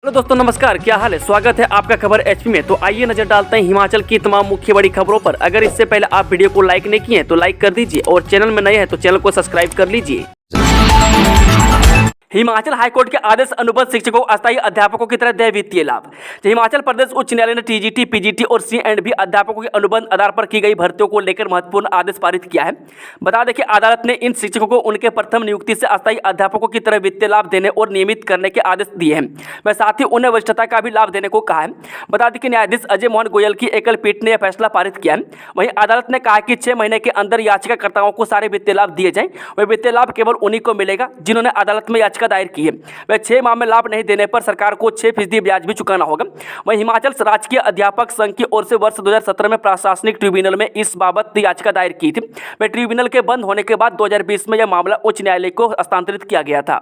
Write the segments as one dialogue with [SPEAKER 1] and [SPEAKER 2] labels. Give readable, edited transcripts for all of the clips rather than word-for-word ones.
[SPEAKER 1] Hello दोस्तों, नमस्कार। क्या हाल है? स्वागत है आपका खबर एचपी में। तो आइए नजर डालते हैं हिमाचल की तमाम मुख्य बड़ी खबरों पर। अगर इससे पहले आप वीडियो को लाइक नहीं किए हैं तो लाइक कर दीजिए और चैनल में नए हैं तो चैनल को सब्सक्राइब कर लीजिए। हिमाचल हाईकोर्ट के आदेश अनुबंध शिक्षकों अस्थायी अध्यापकों की तरह देय वित्तीय लाभ। हिमाचल प्रदेश उच्च न्यायालय ने टीजीटी, पीजीटी और सी&भी अध्यापकों के अनुबंध आधार पर की गई भर्तियों को लेकर महत्वपूर्ण आदेश पारित किया है। बता दें कि अदालत ने इन शिक्षकों को उनके प्रथम नियुक्ति से अस्थायी अध्यापकों की तरह वित्तीय लाभ देने और नियमित करने के आदेश दिए हैं। वह साथ ही उन्हें वरिष्ठता का भी लाभ देने को कहा है। बता दें कि न्यायाधीश अजय मोहन गोयल की एकल पीठ ने यह फैसला पारित किया है। वहीं अदालत ने कहा कि 6 महीने के अंदर याचिकाकर्ताओं को सारे वित्तीय लाभ दिए जाएं। वह वित्तीय लाभ केवल उन्हीं को मिलेगा जिन्होंने अदालत में याचिका दायर की है। वह 6 माह में लाभ नहीं देने पर सरकार को 6% ब्याज भी चुकाना होगा। वहीं हिमाचल राजकीय अध्यापक संघ की ओर से वर्ष 2017 में प्रशासनिक ट्रिब्यूनल में इस बाबत याचिका दायर की थी। वह ट्रिब्यूनल के बंद होने के बाद 2020 में यह मामला उच्च न्यायालय को हस्तांतरित किया गया था।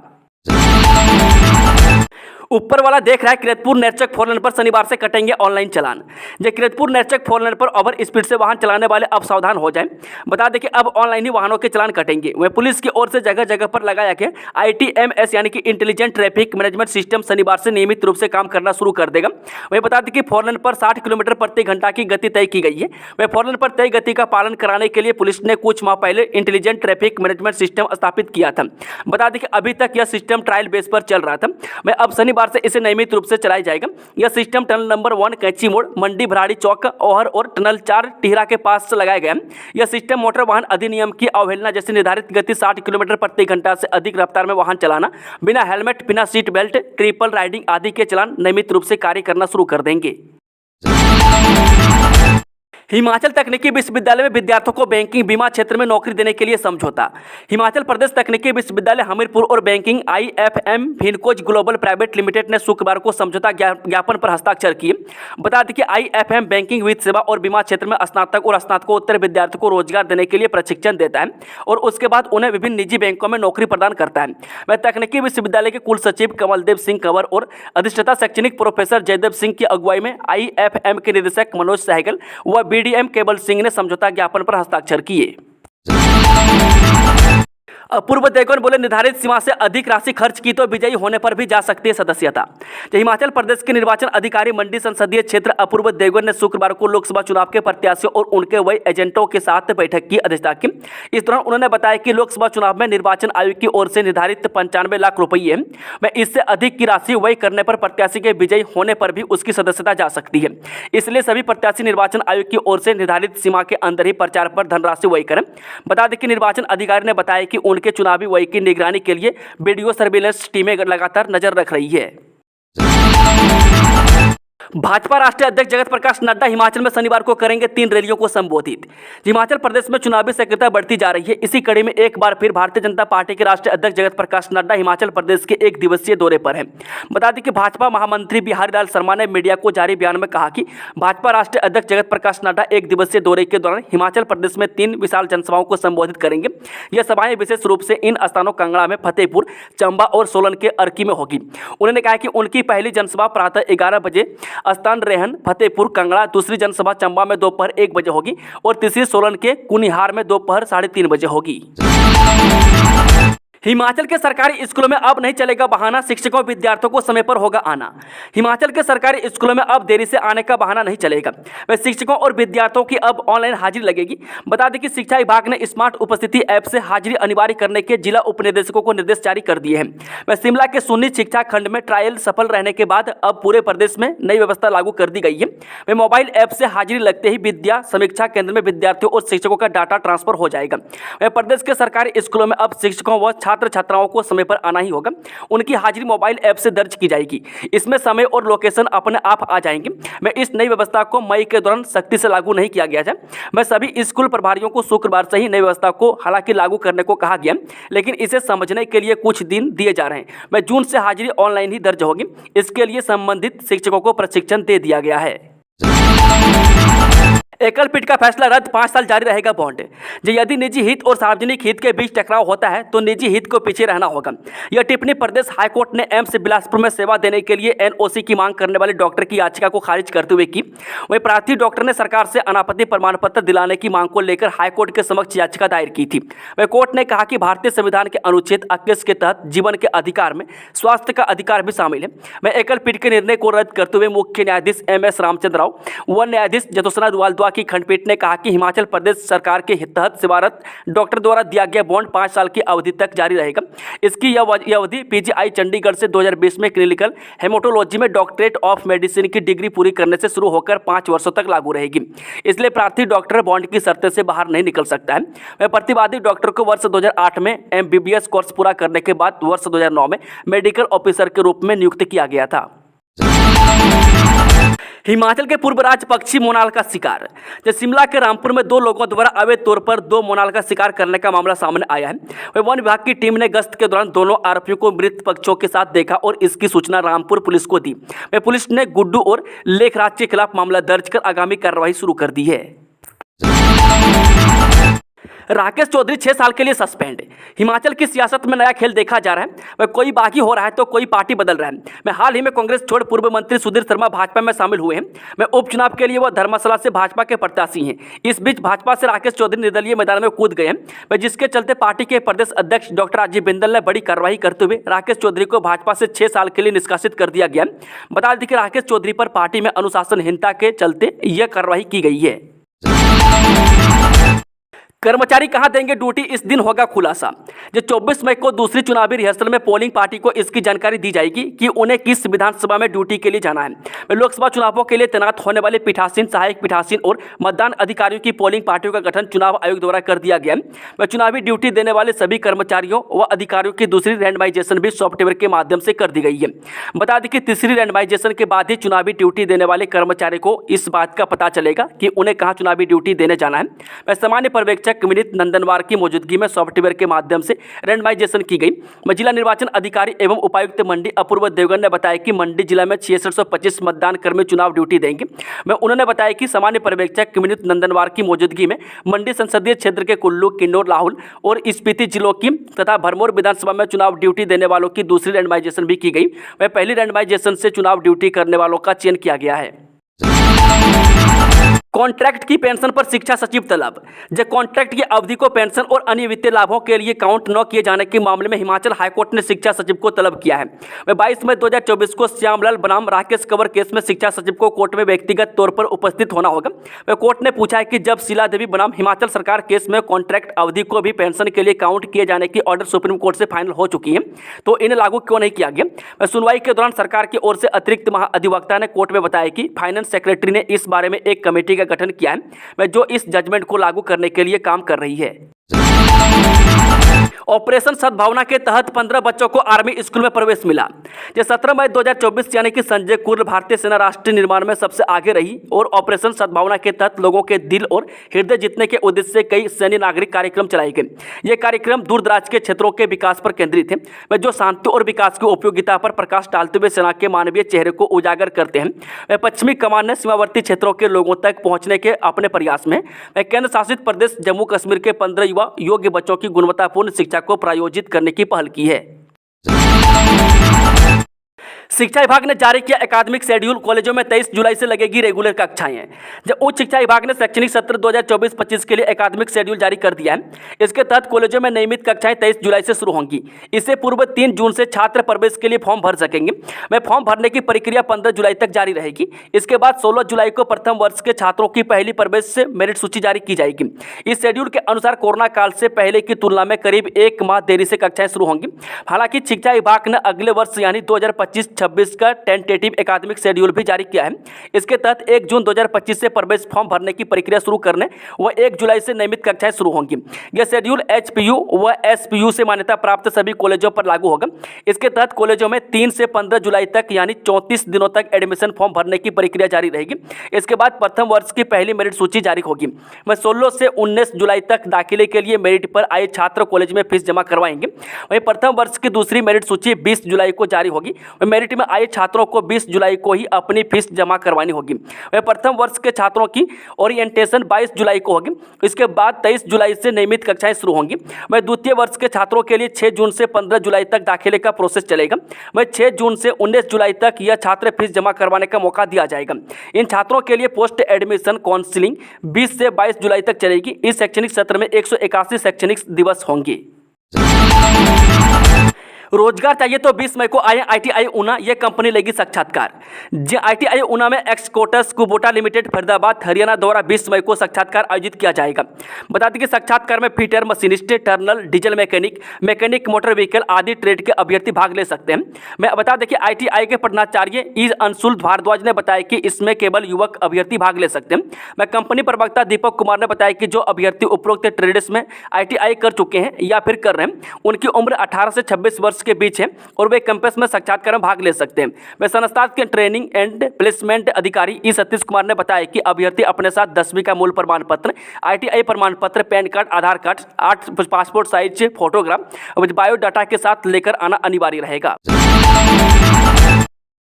[SPEAKER 1] ऊपर वाला देख रहा है किरतपुर नेरचक फोरलेन पर शनिवार से कटेंगे ऑनलाइन चालान। जो किरतपुर नेरचक फोरलेन पर ओवर स्पीड से वाहन चलाने वाले अब सावधान हो जाएं। बता दें कि अब ऑनलाइन ही वाहनों के चालान कटेंगे। वह पुलिस की ओर से जगह जगह पर लगाया गया ITMS यानी कि इंटेलिजेंट ट्रैफिक मैनेजमेंट सिस्टम शनिवार से नियमित रूप से काम करना शुरू कर देगा। वही बता दें कि फोरलेन पर 60 किलोमीटर प्रति घंटा की गति तय की गई है। वह फोरलेन पर तय गति का पालन कराने के लिए पुलिस ने कुछ माह पहले इंटेलिजेंट ट्रैफिक मैनेजमेंट सिस्टम स्थापित किया था। बता दें कि अभी तक यह सिस्टम ट्रायल बेस पर चल रहा था। वह अब शनिवार से इसे नियमित रूप से चलाया जाएगा। यह सिस्टम टनल नंबर 1 कैंची मोड़, मंडी भराड़ी चौक, ओहर और टनल 4 टिहरा के पास से लगाया गया है। यह सिस्टम मोटर वाहन अधिनियम की अवहेलना जैसे निर्धारित गति 60 किलोमीटर प्रति घंटा से अधिक रफ्तार में वाहन चलाना, बिना हेलमेट, बिना सीट बेल्ट, ट्रिपल राइडिंग आदि के चालान नियमित रूप से कार्य करना शुरू कर देंगे। हिमाचल तकनीकी विश्वविद्यालय में विद्यार्थियों को बैंकिंग बीमा क्षेत्र में नौकरी देने के लिए समझौता। हिमाचल प्रदेश तकनीकी विश्वविद्यालय हमीरपुर और banking IFM Fincoz global private limited ने शुक्रवार को समझौता ज्ञापन पर हस्ताक्षर किए। बता दें कि IFM बैंकिंग वित्त सेवा और बीमा क्षेत्र में स्नातक और स्नातकोत्तर विद्यार्थियों को रोजगार देने के लिए प्रशिक्षण देता है और उसके बाद उन्हें विभिन्न निजी बैंकों में नौकरी प्रदान करता है। वह तकनीकी विश्वविद्यालय के कुल सचिव कमलदेव सिंह कंवर और अधिष्ठाता शैक्षणिक प्रोफेसर जयदेव सिंह की अगुवाई में IFM के निदेशक मनोज सहगल व BDM केवल सिंह ने समझौता ज्ञापन पर हस्ताक्षर किए। अपूर्व देवगन बोले, निर्धारित सीमा से अधिक राशि खर्च की तो विजयी होने पर भी जा सकती है सदस्यता। हिमाचल प्रदेश के निर्वाचन अधिकारी मंडी संसदीय क्षेत्र अपूर्व देवगन ने शुक्रवार को लोकसभा चुनाव के प्रत्याशियों और उनके वही एजेंटों के साथ बैठक की अध्यक्षता की। इस दौरान उन्होंने बताया कि लोकसभा चुनाव में निर्वाचन आयोग की ओर से निर्धारित 95 लाख रुपये में इससे अधिक की राशि वही करने पर प्रत्याशी के विजयी होने पर भी उसकी सदस्यता जा सकती है। इसलिए सभी प्रत्याशी निर्वाचन आयोग की ओर से निर्धारित सीमा के अंदर ही प्रचार पर धनराशि वही करें। बता दें कि निर्वाचन अधिकारी ने बताया कि के चुनावी वही की निगरानी के लिए वीडियो सर्विलेंस टीमें लगातार नजर रख रही है। भाजपा राष्ट्रीय अध्यक्ष जगत प्रकाश नड्डा हिमाचल में शनिवार को करेंगे 3 रैलियों को संबोधित। हिमाचल प्रदेश में चुनावी सक्रियता बढ़ती जा रही है। इसी कड़ी में एक बार फिर भारतीय जनता पार्टी के राष्ट्रीय अध्यक्ष जगत प्रकाश नड्डा हिमाचल प्रदेश के 1 दिवसीय दौरे पर हैं। बता दें कि भाजपा महामंत्री बिहारी लाल शर्मा ने मीडिया को जारी बयान में कहा कि भाजपा राष्ट्रीय अध्यक्ष जगत प्रकाश नड्डा 1 दिवसीय दौरे के दौरान हिमाचल प्रदेश में 3 विशाल जनसभाओं को संबोधित करेंगे। यह सभाएं विशेष रूप से इन स्थानों कांगड़ा में, फतेहपुर, चंबा और सोलन के अर्की में होगी। उन्होंने कहा कि उनकी पहली जनसभा प्रातः 11 बजे स्थान रेहन, फतेहपुर, कांगड़ा, दूसरी जनसभा चंबा में दोपहर 1 बजे होगी और तीसरी सोलन के कुनिहार में दोपहर 3:30 बजे होगी। हिमाचल के सरकारी स्कूलों में अब नहीं चलेगा बहाना, शिक्षकों विद्यार्थियों को समय पर होगा आना। हिमाचल के सरकारी स्कूलों में अब देरी से आने का बहाना नहीं चलेगा। वह शिक्षकों और विद्यार्थियों की अब ऑनलाइन हाजिरी लगेगी। बता दें कि शिक्षा विभाग ने स्मार्ट उपस्थिति ऐप से हाजिरी अनिवार्य करने के जिला उपनिदेशकों को निर्देश जारी कर दिए हैं। वह शिमला के सुन्नी शिक्षा खंड में ट्रायल सफल रहने के बाद अब पूरे प्रदेश में नई व्यवस्था लागू कर दी गई है। वह मोबाइल ऐप से हाजिरी लगते ही विद्या समीक्षा केंद्र में विद्यार्थियों और शिक्षकों का डाटा ट्रांसफर हो जाएगा। वह प्रदेश के सरकारी स्कूलों में अब शिक्षकों व छात्र छात्राओं को समय पर आना ही होगा। उनकी हाजिरी मोबाइल ऐप से दर्ज की जाएगी। इसमें समय और लोकेशन अपने आप आ जाएंगे। मैं इस नई व्यवस्था को मई के दौरान सख्ती से लागू नहीं किया गया है। मैं सभी स्कूल प्रभारियों को शुक्रवार से ही नई व्यवस्था को हालांकि लागू करने को कहा गया, लेकिन इसे समझने के लिए कुछ दिन दिए जा रहे हैं। मैं जून से हाजिरी ऑनलाइन ही दर्ज होगी। इसके लिए संबंधित शिक्षकों को प्रशिक्षण दे दिया गया है। एकल पीठ का फैसला रद्द, 5 साल जारी रहेगा बॉन्ड। यदि निजी हित और सार्वजनिक हित के बीच टकराव होता है तो निजी हित को पीछे रहना होगा। यह टिप्पणी प्रदेश हाईकोर्ट ने एम्स बिलासपुर में सेवा देने के लिए एनओसी की मांग करने वाले डॉक्टर की याचिका को खारिज करते हुए की। वहीं प्रार्थी डॉक्टर ने सरकार से अनापत्ति प्रमाण पत्र दिलाने की मांग को लेकर हाईकोर्ट के समक्ष याचिका दायर की थी। वहीं कोर्ट ने कहा कि भारतीय संविधान के अनुच्छेद 21 के तहत जीवन के अधिकार में स्वास्थ्य का अधिकार भी शामिल है। वहीं एकल पीठ के निर्णय को रद्द करते हुए मुख्य न्यायाधीश एमएस रामचंद्र राव व न्यायाधीश जतोसना दुआलदुआ की खंडपीठ ने कहा कि हिमाचल प्रदेश सरकार के तहत सेवारत डॉक्टर द्वारा दिया गया बॉन्ड 5 साल की अवधि तक जारी रहेगा। इसकी यह अवधि पीजीआई चंडीगढ़ से 2020 में क्लिनिकल हेमाटोलॉजी में डॉक्टरेट ऑफ मेडिसिन की डिग्री पूरी करने से शुरू होकर 5 वर्षों तक लागू रहेगी। इसलिए प्रार्थी डॉक्टर बॉन्ड की शर्तें से बाहर नहीं निकल सकता है। वह प्रतिवादी डॉक्टर को वर्ष 2008 में एमबीबीएस कोर्स पूरा करने के बाद वर्ष 2009 में मेडिकल ऑफिसर के रूप में नियुक्त किया गया था। हिमाचल के पूर्व राज्य पक्षी मोनाल का शिकार। शिमला के रामपुर में 2 लोगों द्वारा अवैध तौर पर 2 मोनाल का शिकार करने का मामला सामने आया है। वह वन विभाग की टीम ने गश्त के दौरान दोनों आरोपियों को मृत पक्षियों के साथ देखा और इसकी सूचना रामपुर पुलिस को दी। वह पुलिस ने गुड्डू और लेखराज के खिलाफ मामला दर्ज कर आगामी कार्रवाई शुरू कर दी है। राकेश चौधरी 6 साल के लिए सस्पेंड। हिमाचल की सियासत में नया खेल देखा जा रहा है। वह कोई बागी हो रहा है तो कोई पार्टी बदल रहा है। मैं हाल ही में कांग्रेस छोड़ पूर्व मंत्री सुधीर शर्मा भाजपा में शामिल हुए हैं। मैं उपचुनाव के लिए वह धर्मशाला से भाजपा के प्रत्याशी हैं। इस बीच भाजपा से राकेश चौधरी निर्दलीय मैदान में कूद गए हैं, वह जिसके चलते पार्टी के प्रदेश अध्यक्ष डॉक्टर राजीव बिंदल ने बड़ी कार्रवाई करते हुए राकेश चौधरी को भाजपा से 6 साल के लिए निष्कासित कर दिया गया। बता दें कि राकेश चौधरी पर पार्टी में अनुशासनहीनता के चलते यह कार्रवाई की गई है। कर्मचारी कहां देंगे ड्यूटी, इस दिन होगा खुलासा। 24 मई को दूसरी चुनावी रिहर्सल में पोलिंग पार्टी को इसकी जानकारी दी जाएगी कि उन्हें किस विधानसभा में ड्यूटी के लिए जाना है। लोकसभा चुनावों के लिए तैनात होने वाले पीठासीन, सहायक पीठासीन और मतदान अधिकारियों की पोलिंग पार्टियों का गठन चुनाव आयोग द्वारा कर दिया गया है। वह चुनावी ड्यूटी देने वाले सभी कर्मचारियों व अधिकारियों की दूसरी रैंडमाइजेशन भी सॉफ्टवेयर के माध्यम से कर दी गई है। बता दें कि तीसरी रैंडमाइजेशन के बाद ही चुनावी ड्यूटी देने वाले कर्मचारी को इस बात का पता चलेगा कि उन्हें कहां चुनावी ड्यूटी देने जाना है। वह सामान्य पर्यवेक्षक विनीत नंदनवार की मौजूदगी में सॉफ्टवेयर के माध्यम से रैंडमाइजेशन की गई। जिला निर्वाचन अधिकारी एवं उपायुक्त मंडी अपूर्व देवगन ने बताया कि मंडी जिला में 6625 मतदान कर्मी चुनाव ड्यूटी देंगे। उन्होंने बताया कि सामान्य पर्यवेक्षक विनीत नंदनवार की मौजूदगी में मंडी संसदीय क्षेत्र के कुल्लू, किन्नौर, लाहौल और स्पीति जिलों की तथा भरमौर विधानसभा में चुनाव ड्यूटी देने वालों की दूसरी रैंडमाइजेशन भी की गई। वह पहली रैंडमाइजेशन से चुनाव ड्यूटी करने वालों का चयन किया गया है। कॉन्ट्रैक्ट की पेंशन पर शिक्षा सचिव तलब। जब कॉन्ट्रैक्ट की अवधि को पेंशन और अन्य वित्तीय लाभों के लिए काउंट न किए जाने के मामले में हिमाचल हाईकोर्ट ने शिक्षा सचिव को तलब किया है। वह 22 मई 2024 को श्यामलाल बनाम राकेश कंवर केस में शिक्षा सचिव को कोर्ट में व्यक्तिगत तौर पर उपस्थित होना होगा। वह कोर्ट ने पूछा है कि जब शीला देवी बनाम हिमाचल सरकार केस में कॉन्ट्रैक्ट अवधि को भी पेंशन के लिए काउंट किए जाने की ऑर्डर सुप्रीम कोर्ट से फाइनल हो चुकी है तो इन्हें लागू क्यों नहीं किया गया। सुनवाई के दौरान सरकार की ओर से अतिरिक्त महाअधिवक्ता ने कोर्ट में बताया कि फाइनेंस सेक्रेटरी ने इस बारे में एक कमेटी का गठन किया है जो इस जजमेंट को लागू करने के लिए काम कर रही है। ऑपरेशन सद्भावना के तहत 15 बच्चों को आर्मी स्कूल में प्रवेश मिला। 17 मई 2024 यानी कि संजय कुर्ल भारतीय सेना राष्ट्रीय निर्माण में सबसे आगे रही और ऑपरेशन सद्भावना के तहत लोगों के दिल और हृदय जीतने के उद्देश्य से कई सैन्य नागरिक कार्यक्रम चलाए गए। ये कार्यक्रम दूर दराज के क्षेत्रों के विकास पर केंद्रित है, जो शांति और विकास की उपयोगिता पर प्रकाश डालते हुए सेना के मानवीय चेहरे को उजागर करते हैं। पश्चिमी कमान ने सीमावर्ती क्षेत्रों के लोगों तक पहुंचने के अपने प्रयास में केंद्र शासित प्रदेश जम्मू कश्मीर के 15 युवा योग्य बच्चों की गुणवत्तापूर्ण शिक्षा को प्रायोजित करने की पहल की है। शिक्षा विभाग ने जारी किया एकेडमिक शेड्यूल। कॉलेजों में 23 जुलाई से लगेगी रेगुलर कक्षाएं। जब उच्च शिक्षा विभाग ने शैक्षणिक सत्र 2024-25 के लिए एकेडमिक शेड्यूल जारी कर दिया है। इसके तहत कॉलेजों में नियमित कक्षाएं 23 जुलाई से शुरू होंगी। इससे पूर्व 3 जून से छात्र प्रवेश के लिए फॉर्म भर सकेंगे। फॉर्म भरने की प्रक्रिया 15 जुलाई तक जारी रहेगी। इसके बाद 16 जुलाई को प्रथम वर्ष के छात्रों की पहली प्रवेश से मेरिट सूची जारी की जाएगी। इस शेड्यूल के अनुसार कोरोना काल से पहले की तुलना में करीब 1 माह देरी से कक्षाएं शुरू होंगी। हालांकि शिक्षा विभाग ने अगले वर्ष यानी 2025-26 का टेंटेटिव एकेडमिक शेड्यूल भी जारी किया है। इसके तहत 1 जून 2025 से प्रवेश फॉर्म भरने की प्रक्रिया शुरू करने व 1 जुलाई से नियमित कक्षाएं शुरू होंगी। यह शेड्यूल एचपीयू व एसपीयू से मान्यता प्राप्त सभी कॉलेजों पर लागू होगा। इसके तहत कॉलेजों में 3 से 15 जुलाई तक यानी 34 दिनों तक एडमिशन फॉर्म भरने की प्रक्रिया जारी रहेगी। इसके बाद प्रथम वर्ष की पहली मेरिट सूची जारी होगी। 16 से 19 जुलाई तक दाखिले के लिए मेरिट पर आए छात्र कॉलेज में फीस जमा करवाएंगे। वहीं प्रथम वर्ष की दूसरी मेरिट सूची 20 जुलाई को जारी होगी। मेरिट मेरिट में आए छात्रों को 20 जुलाई को ही अपनी फीस जमा करवानी होगी। वह प्रथम वर्ष के छात्रों की ओरिएंटेशन 22 जुलाई को होगी। इसके बाद 23 जुलाई से नियमित कक्षाएं शुरू होंगी। वह द्वितीय वर्ष के छात्रों के लिए 6 जून से 15 जुलाई तक दाखिले का प्रोसेस चलेगा। वह 6 जून से 19 जुलाई तक यह छात्र फीस जमा करवाने का मौका दिया जाएगा। इन छात्रों के लिए पोस्ट एडमिशन काउंसलिंग 20 से 22 जुलाई तक चलेगी। इस शैक्षणिक सत्र में 181 शैक्षणिक दिवस होंगे। रोजगार चाहिए तो 20 मई को आए ITI ऊना, यह कंपनी लेगी साक्षात्कार। ITI ऊना में एक्सकोटस कुबोटा लिमिटेड फरीदाबाद हरियाणा द्वारा 20 मई को साक्षात्कार आयोजित किया जाएगा। बता दें कि साक्षात्कार में fitter, machinist, turner, diesel mechanic, motor vehicle आदि ट्रेड के अभ्यर्थी भाग ले सकते हैं। मैं बता दें कि ITI के प्रधानाचार्य ई अंशुल भारद्वाज ने बताया कि इसमें केवल युवक अभ्यर्थी भाग ले सकते हैं। मैं कंपनी प्रवक्ता दीपक कुमार ने बताया कि जो अभ्यर्थी उपरोक्त ट्रेड्स में ITI कर चुके हैं या फिर कर रहे हैं, उनकी उम्र 18 से 26 वर्ष के बीच है और वे कैंपस में साक्षात्कार में भाग ले सकते हैं। वे संस्था के ट्रेनिंग एंड प्लेसमेंट अधिकारी ई सतीश कुमार ने बताया कि अभ्यर्थी अपने साथ 10वीं का मूल प्रमाण पत्र, ITI प्रमाण पत्र, PAN card, Aadhaar card, 8 passport size photograph, biodata के साथ लेकर आना अनिवार्य रहेगा।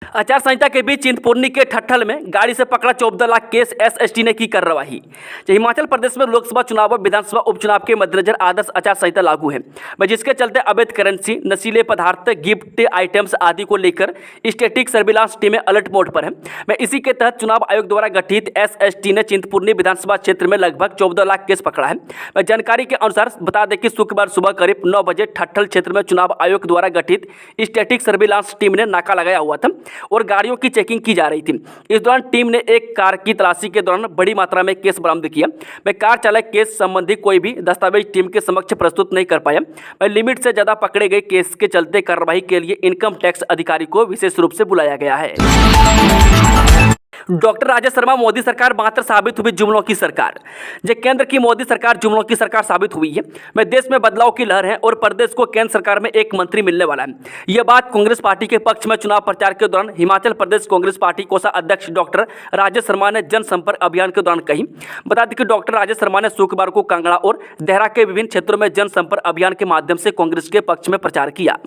[SPEAKER 1] आचार संहिता के बीच चिंतपूर्णी के ठट्ठल में गाड़ी से पकड़ा 14 लाख केस, SST ने की कार्रवाई। हिमाचल प्रदेश में लोकसभा चुनाव और विधानसभा उपचुनाव के मद्देनजर आदर्श आचार संहिता लागू है, जिसके चलते अवैध करेंसी, नशीले पदार्थ, गिफ्ट आइटम्स आदि को लेकर स्टैटिक सर्विलांस टीमें अलर्ट मोड पर है। इसी के तहत चुनाव आयोग द्वारा गठित SST ने चिंतपूर्णी विधानसभा क्षेत्र में लगभग 14 लाख केस पकड़ा है। जानकारी के अनुसार बता दें कि शुक्रवार सुबह करीब 9 बजे ठट्ठल क्षेत्र में चुनाव आयोग द्वारा गठित स्टैटिक सर्विलांस टीम ने नाका लगाया हुआ था और गाड़ियों की चेकिंग की जा रही थी। इस दौरान टीम ने एक कार की तलाशी के दौरान बड़ी मात्रा में केस बरामद किया। कार चालक केस संबंधी कोई भी दस्तावेज टीम के समक्ष प्रस्तुत नहीं कर पाया। लिमिट से ज्यादा पकड़े गए केस के चलते कार्रवाई के लिए इनकम टैक्स अधिकारी को विशेष रूप से बुलाया गया है। डॉक्टर राजेश शर्मा, मोदी सरकार मात्र साबित हुई जुमलों की सरकार। केंद्र की मोदी सरकार जुमलों की सरकार साबित हुई है। देश में बदलाव की लहर है और प्रदेश को केंद्र सरकार में एक मंत्री मिलने वाला है। यह बात कांग्रेस पार्टी के पक्ष में चुनाव प्रचार के दौरान हिमाचल प्रदेश कांग्रेस पार्टी कोषाध्यक्ष डॉक्टर राजेश शर्मा ने जनसंपर्क अभियान के दौरान कही। बता दें कि डॉक्टर राजेश शर्मा ने शुक्रवार को कांगड़ा और देहरा के विभिन्न क्षेत्रों में जनसंपर्क अभियान के माध्यम से कांग्रेस के पक्ष में प्रचार किया।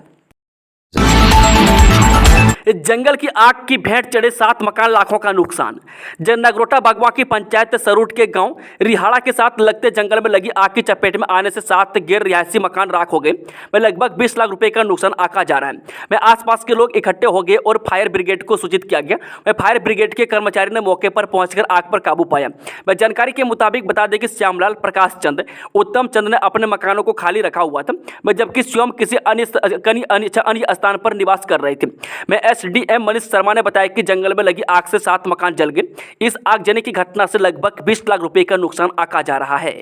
[SPEAKER 1] जंगल की आग की भेंट चढ़े 7 मकान, लाखों का नुकसान। नगरोटा भगवा की पंचायत सरूट के गांव रिहाड़ा के साथ लगते जंगल में लगी आग की चपेट में आने से 7 गैर रिहायशी मकान राख हो गए। लगभग 20 लाख रुपए का नुकसान आंका जा रहा है। आसपास के लोग इकट्ठे हो गए और फायर ब्रिगेड को सूचित किया गया। फायर ब्रिगेड के कर्मचारी ने मौके पर पहुंचकर आग पर काबू पाया। जानकारी के मुताबिक बता दें कि श्यामलाल, प्रकाश चंद, उत्तम चंद ने अपने मकानों को खाली रखा हुआ था, जबकि स्वयं किसी अन्य स्थान पर निवास कर रहे थे। SDM मनीष शर्मा ने बताया कि जंगल में लगी आग से 7 मकान जल गए। इस आगजनी की घटना से लगभग 20 लाख रुपए का नुकसान आंका जा रहा है।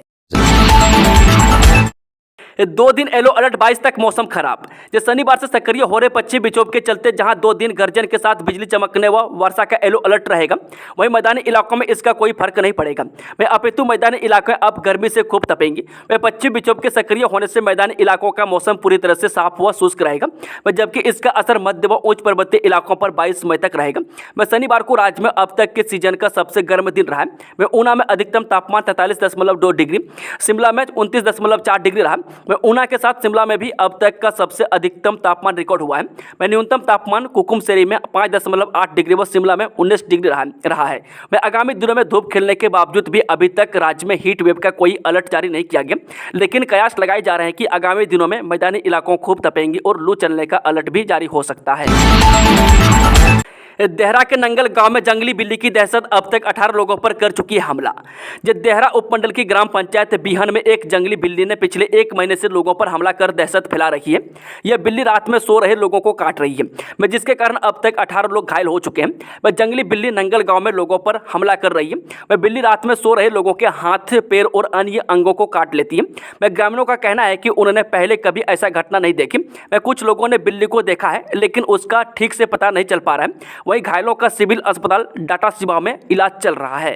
[SPEAKER 1] 2 दिन येलो अलर्ट, 22 तक मौसम खराब। शनिवार से सक्रिय हो रहे पश्चिमी विक्षोभ के चलते जहां 2 दिन गर्जन के साथ बिजली चमकने व वर्षा का येलो अलर्ट रहेगा, वहीं मैदानी इलाकों में इसका कोई फर्क नहीं पड़ेगा। अपितु मैदानी इलाके अब गर्मी से खूब तपेंगे। पश्चिमी विक्षोभ के सक्रिय होने से मैदानी इलाकों का मौसम पूरी तरह से साफ व शुष्क रहेगा, जबकि इसका असर मध्य व उच्च पर्वतीय इलाकों पर 22 मई तक रहेगा। शनिवार को राज्य में अब तक के सीजन का सबसे गर्म दिन रहा है। ऊना में अधिकतम तापमान 43.2 डिग्री, शिमला में 29.4 डिग्री रहा। ऊना के साथ शिमला में भी अब तक का सबसे अधिकतम तापमान रिकॉर्ड हुआ है। न्यूनतम तापमान कुकुमसेरी में 5.8 डिग्री व शिमला में 19 डिग्री रहा है। आगामी दिनों में धूप खिलने के बावजूद भी अभी तक राज्य में हीट वेव का कोई अलर्ट जारी नहीं किया गया, लेकिन कयास लगाए जा रहे हैं कि आगामी दिनों में मैदानी इलाकों खूब तपेंगे और लू चलने का अलर्ट भी जारी हो सकता है। देहरा के नंगल गांव में जंगली बिल्ली की दहशत, अब तक 18 लोगों पर कर चुकी है हमला। देहरा उपमंडल की ग्राम पंचायत बीहन में एक जंगली बिल्ली ने पिछले 1 महीने से लोगों पर हमला कर दहशत फैला रही है। यह बिल्ली रात में सो रहे लोगों को काट रही है, जिसके कारण अब तक 18 लोग घायल हो चुके हैं। वह जंगली बिल्ली नंगल गाँव में लोगों पर हमला कर रही है। वह बिल्ली रात में सो रहे लोगों के हाथ, पैर और अन्य अंगों को काट लेती है। ग्रामीणों का कहना है कि उन्होंने पहले कभी ऐसा घटना नहीं देखी। कुछ लोगों ने बिल्ली को देखा है, लेकिन उसका ठीक से पता नहीं चल पा रहा है। वहीं घायलों का सिविल अस्पताल डाटा सिवा में इलाज चल रहा है।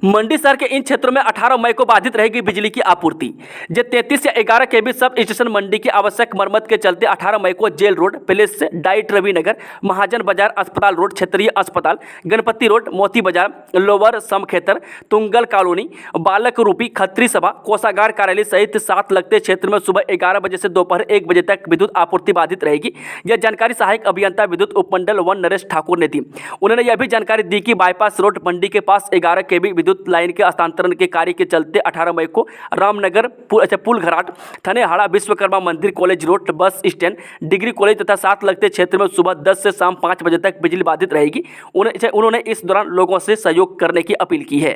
[SPEAKER 1] मंडी शहर के इन क्षेत्रों में 18 मई को बाधित रहेगी बिजली की आपूर्ति। जे 33 या 11 के बीच सब स्टेशन मंडी की आवश्यक मरम्मत के चलते 18 मई को jail road, place DIET Ravinagar, Mahajan बाजार, अस्पताल रोड, क्षेत्रीय अस्पताल, गणपति रोड, मोती बाजार, लोअर समखेतर, तुंगल कॉलोनी, बालक रूपी, खत्री सभा, कोषागार कार्यालय सहित 7 लगते क्षेत्र में सुबह 11 बजे से दोपहर 1 बजे तक विद्युत आपूर्ति बाधित रहेगी। यह जानकारी सहायक अभियंता विद्युत उपमंडल 1 नरेश ठाकुर ने दी। उन्होंने यह भी जानकारी दी कि बाईपास रोड मंडी के पास 11 केवी विद्युत लाइन के हस्तांतरण के कार्य के चलते 18 मई को रामनगर पुल घराट, थनेहाड़ा, विश्वकर्मा मंदिर, college road, bus stand, degree college तथा 7 लगते क्षेत्र में सुबह 10 से शाम 5 बजे तक बिजली बाधित रहेगी। उन्होंने इस दौरान लोगों से सहयोग करने की अपील की है।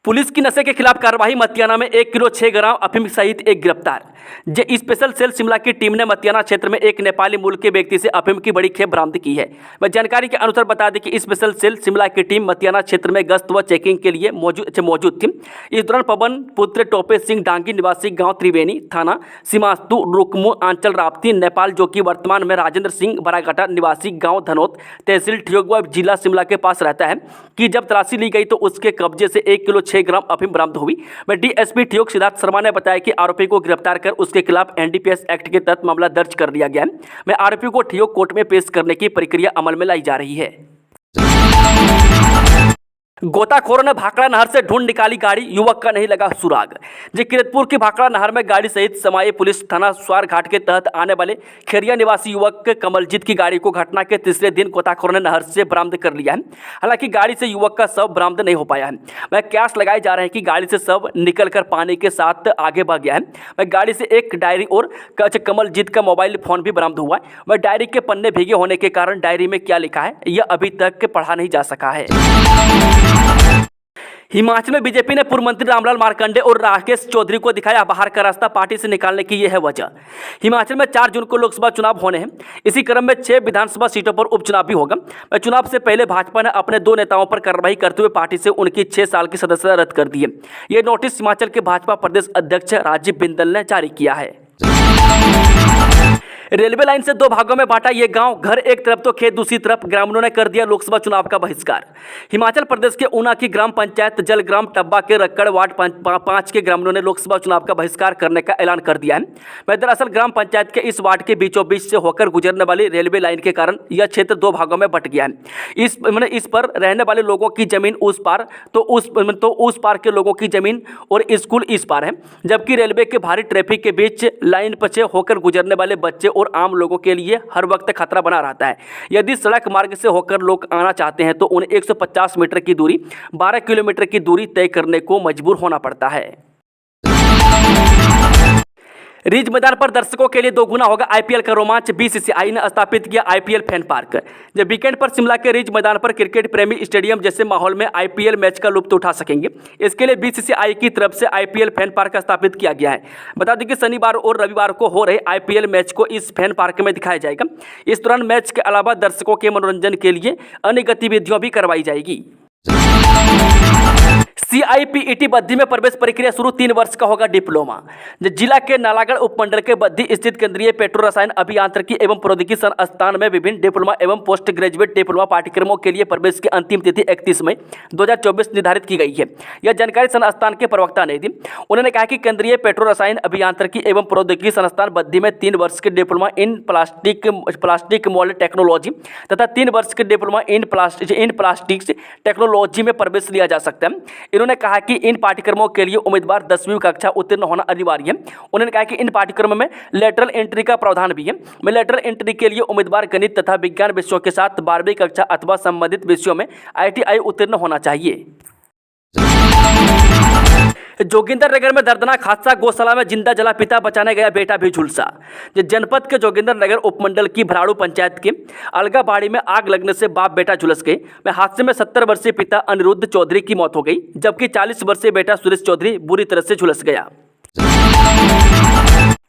[SPEAKER 1] पुलिस की नशे के खिलाफ कार्रवाई। मतियाना में 1 किलो 6 ग्राम अफीम सहित एक गिरफ्तार। जे स्पेशल सेल शिमला की टीम ने मतियाना क्षेत्र में एक नेपाली मूल के व्यक्ति से अफीम की बड़ी खेप बरामद की है। वह जानकारी के अनुसार बता दें कि स्पेशल सेल शिमला की टीम मतियाना क्षेत्र में गश्त व चेकिंग के लिए मौजूद थी। इस दौरान पवन पुत्र टोपे सिंह डांगी निवासी गाँव त्रिवेणी, थाना सीमास्तु, रुकमू, आंचल राप्ती, नेपाल, जो कि वर्तमान में राजेंद्र सिंह बरागटा निवासी गाँव धनौत, तहसील ठियोग, जिला शिमला के पास रहता है कि जब तलाशी ली गई तो उसके कब्जे से 1 किलो 6 ग्राम अफीम बरामद हुई। वह डीएसपी ठियोग सिद्धार्थ शर्मा ने बताया कि आरोपी को गिरफ्तार कर उसके खिलाफ एनडीपीएस एक्ट के तहत मामला दर्ज कर लिया गया है। मैं आरोपी को ठियोग कोर्ट में पेश करने की प्रक्रिया अमल में लाई जा रही है। गोताखोरों ने भाखड़ा नहर से ढूंढ निकाली गाड़ी, युवक का नहीं लगा सुराग। जी किरतपुर की भाखड़ा नहर में गाड़ी सहित समाये पुलिस थाना स्वार घाट के तहत आने वाले खेरिया निवासी युवक कमलजीत की गाड़ी को घटना के तीसरे दिन गोताखोरों ने नहर से बरामद कर लिया है। हालांकि गाड़ी से युवक का शव बरामद नहीं हो पाया है। वह कयास लगाए जा रहे हैं कि गाड़ी से शव निकलकर पानी के साथ आगे बढ़ गया है। वह गाड़ी से एक डायरी और कमलजीत का मोबाइल फोन भी बरामद हुआ है। वह डायरी के पन्ने भीगे होने के कारण डायरी में क्या लिखा है यह अभी तक पढ़ा नहीं जा सका है। हिमाचल में बीजेपी ने पूर्व मंत्री रामलाल मार्कंडे और राकेश चौधरी को दिखाया बाहर का रास्ता, पार्टी से निकालने की यह है वजह। हिमाचल में 4 जून को लोकसभा चुनाव होने हैं। इसी क्रम में 6 विधानसभा सीटों पर उपचुनाव भी होगा। चुनाव से पहले भाजपा ने अपने 2 नेताओं पर कार्रवाई करते हुए पार्टी से उनकी 6 साल की सदस्यता रद्द कर दी है। यह नोटिस हिमाचल के भाजपा प्रदेश अध्यक्ष राजीव बिंदल ने जारी किया है। रेलवे लाइन से 2 भागों में बांटा ये गांव घर, एक तरफ तो खेत, दूसरी तरफ ग्रामीणों ने कर दिया लोकसभा चुनाव का बहिष्कार। हिमाचल प्रदेश के ऊना की ग्राम पंचायत जलग्राम टब्बा के रक्कड़ वार्ड 5 के ग्रामीणों ने लोकसभा चुनाव का बहिष्कार करने का ऐलान कर दिया है। दरअसल ग्राम पंचायत के इस वार्ड के बीचों बीच से होकर गुजरने वाली रेलवे लाइन के कारण यह क्षेत्र 2 भागों में बंट गया है। इस पर रहने वाले लोगों की जमीन उस पार तो उस पार के लोगों की जमीन और स्कूल इस पार है, जबकि रेलवे के भारी ट्रैफिक के बीच लाइन पर से होकर गुजरने वाले बच्चे और आम लोगों के लिए हर वक्त खतरा बना रहता है। यदि सड़क मार्ग से होकर लोग आना चाहते हैं तो उन्हें 150 मीटर की दूरी 12 किलोमीटर की दूरी तय करने को मजबूर होना पड़ता है। रिज मैदान पर दर्शकों के लिए 2 गुना होगा आईपीएल का रोमांच। बीसीसीआई ने स्थापित किया आईपीएल फैन पार्क। जब वीकेंड पर शिमला के रिज मैदान पर क्रिकेट प्रेमी स्टेडियम जैसे माहौल में आईपीएल मैच का लुत्फ उठा सकेंगे। इसके लिए बीसीसीआई की तरफ से आईपीएल फैन पार्क स्थापित किया गया है। बता दें कि शनिवार और रविवार को हो रहे आईपीएल मैच को इस फैन पार्क में दिखाया जाएगा। इस दौरान मैच के अलावा दर्शकों के मनोरंजन के लिए अन्य गतिविधियां भी करवाई जाएगी। सीआईपीईटी बद्दी में प्रवेश प्रक्रिया शुरू, 3 वर्ष का होगा डिप्लोमा। जिला के नालागढ़ उपमंडल के बद्दी स्थित केंद्रीय पेट्रो रसायन अभियांत्रिकी एवं प्रौद्योगिकी संस्थान में विभिन्न डिप्लोमा एवं पोस्ट ग्रेजुएट डिप्लोमा पाठ्यक्रमों के लिए प्रवेश की अंतिम तिथि 31 मई 2024 निर्धारित की गई है। यह जानकारी संस्थान के प्रवक्ता ने दी। उन्होंने कहा कि केंद्रीय पेट्रो रसायन अभियांत्रिकी एवं प्रौद्योगिकी संस्थान बद्दी में 3 वर्ष के diploma in plastic mould technology तथा 3 वर्ष के डिप्लोमा इन प्लास्टिक्स टेक्नोलॉजी में प्रवेश लिया जा सकता है। इन्होंने कहा कि इन पाठ्यक्रमों के लिए उम्मीदवार 10वीं कक्षा उत्तीर्ण होना अनिवार्य है। उन्होंने कहा कि इन पाठ्यक्रमों में लेटरल एंट्री का प्रावधान भी है। लेटरल एंट्री के लिए उम्मीदवार गणित तथा विज्ञान विषयों के साथ 12वीं कक्षा अथवा संबंधित विषयों में ITI उत्तीर्ण होना चाहिए। जोगिंदरनगर में दर्दनाक हादसा, गौशाला में जिंदा जला पिता, बचाने गया बेटा भी झुलसा। जनपद के जोगिंदरनगर उपमंडल की भराड़ू पंचायत के अलगाबाड़ी में आग लगने से बाप बेटा झुलस गए। हादसे में 70 वर्षीय पिता अनिरुद्ध चौधरी की मौत हो गई, जबकि 40 वर्षीय बेटा सुरेश चौधरी बुरी तरह से झुलस गया।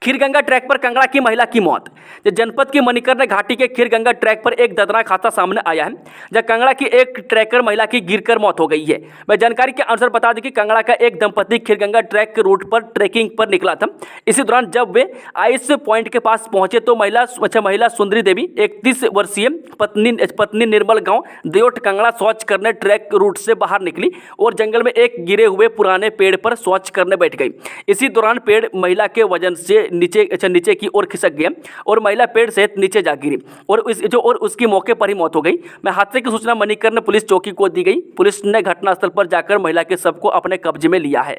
[SPEAKER 1] खीरगंगा ट्रैक पर कंगड़ा की महिला की मौत। जनपद की मणिकर्ण घाटी के खीरगंगा ट्रैक पर एक दर्दनाक हादसा सामने आया है, जहां कंगड़ा की एक ट्रैकर महिला की गिरकर मौत हो गई है। वह जानकारी के अनुसार बता दें कि कंगड़ा का एक दंपति खीरगंगा ट्रैक के रूट पर ट्रैकिंग पर निकला था। इसी दौरान जब वे आइस पॉइंट के पास पहुंचे तो महिला सुंदरी देवी 31 वर्षीय पत्नी निर्मल गांव देवट कंगड़ा शौच करने ट्रैक रूट से बाहर निकली और जंगल में एक गिरे हुए पुराने पेड़ पर शौच करने बैठ गई। इसी दौरान पेड़ महिला के वजन से नीचे की ओर खिसक गया और महिला पेड़ सहित नीचे जा गिरी और उसकी मौके पर ही मौत हो गई। हादसे की सूचना मणिकर्ण पुलिस चौकी को दी गई। पुलिस ने घटनास्थल पर जाकर महिला के शव को अपने कब्जे में लिया है।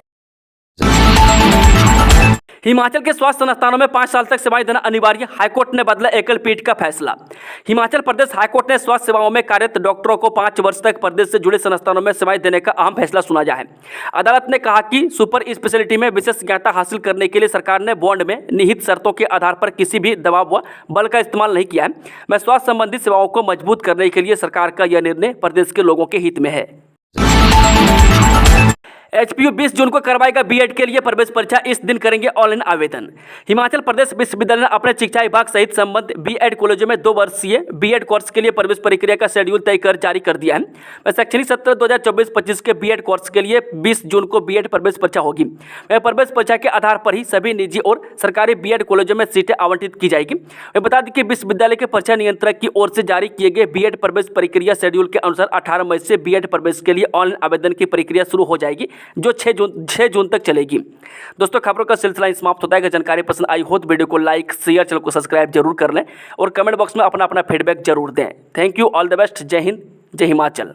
[SPEAKER 1] हिमाचल के स्वास्थ्य संस्थानों में 5 साल तक सेवाएं देना अनिवार्य, हाईकोर्ट ने बदला एकल पीठ का फैसला। हिमाचल प्रदेश हाईकोर्ट ने स्वास्थ्य सेवाओं में कार्यरत डॉक्टरों को 5 वर्ष तक प्रदेश से जुड़े संस्थानों में सेवाएं देने का अहम फैसला सुनाया है। अदालत ने कहा कि सुपर स्पेशलिटी में विशेषज्ञता हासिल करने के लिए सरकार ने बॉन्ड में निहित शर्तों के आधार पर किसी भी दबाव व बल का इस्तेमाल नहीं किया है। मैं स्वास्थ्य संबंधी सेवाओं को मजबूत करने के लिए सरकार का यह निर्णय प्रदेश के लोगों के हित में है। एचपीयू 20 जून को करवाएगा बीएड के लिए प्रवेश परीक्षा, इस दिन करेंगे ऑनलाइन आवेदन। हिमाचल प्रदेश विश्वविद्यालय ने अपने शिक्षा विभाग सहित संबद्ध बीएड कॉलेजों में 2 वर्षीय बीएड कोर्स के लिए प्रवेश प्रक्रिया का शेड्यूल तय कर जारी कर दिया है। शैक्षणिक सत्र 2024-25 के बीएड कोर्स के लिए 20 जून को बीएड प्रवेश परीक्षा होगी। वह प्रवेश परीक्षा के आधार पर ही सभी निजी और सरकारी बीएड कॉलेजों में सीटें आवंटित की जाएगी। वह बता दें कि विश्वविद्यालय के परीक्षा नियंत्रक की ओर से जारी किए गए बीएड प्रवेश प्रक्रिया शेड्यूल के अनुसार 18 मई से बीएड प्रवेश के लिए ऑनलाइन आवेदन की प्रक्रिया शुरू हो जाएगी, जो 6 जून तक चलेगी। दोस्तों, खबरों का सिलसिला समाप्त होता है। अगर जानकारी पसंद आई हो तो वीडियो को लाइक, शेयर, चैनल को सब्सक्राइब जरूर कर लें और कमेंट बॉक्स में अपना फीडबैक जरूर दें। Thank you, all the best. जय हिंद, जय हिमाचल।